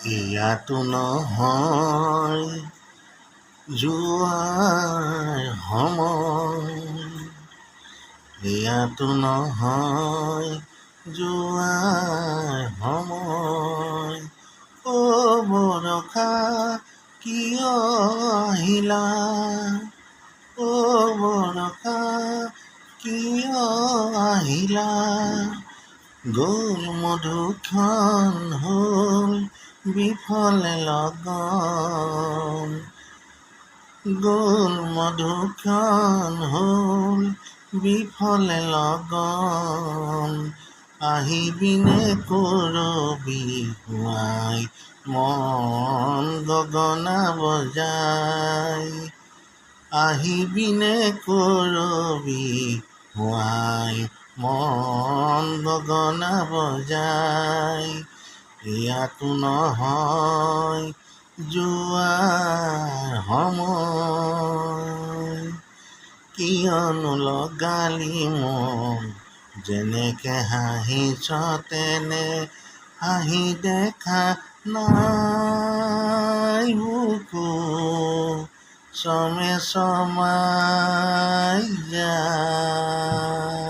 ইয়াতো নহয় যোৱাৰ সময়, ইয়াতো নহয় যোৱাৰ সময়। অ' বৰষা কিয় আহিলা, অ' বৰষা কিয় আহিলা। গ'ল মধুক্ষণ হ'ল বিফলে লগন, গ'ল মধুক্ষণ হ'ল বিফলে লগন। আহিবিনে কৰবি হুৱাই মন গগনা বজাই, আহিবিনে কৰবি হুৱাই মন গগনা বজাই। ইয়াতো নহয় যোৱাৰ সময়, কিয়নো লগালি মন যেনেকে হাঁহিছ তেনে হাঁহি দেখা নাই বুকু চমে চমাই যায়।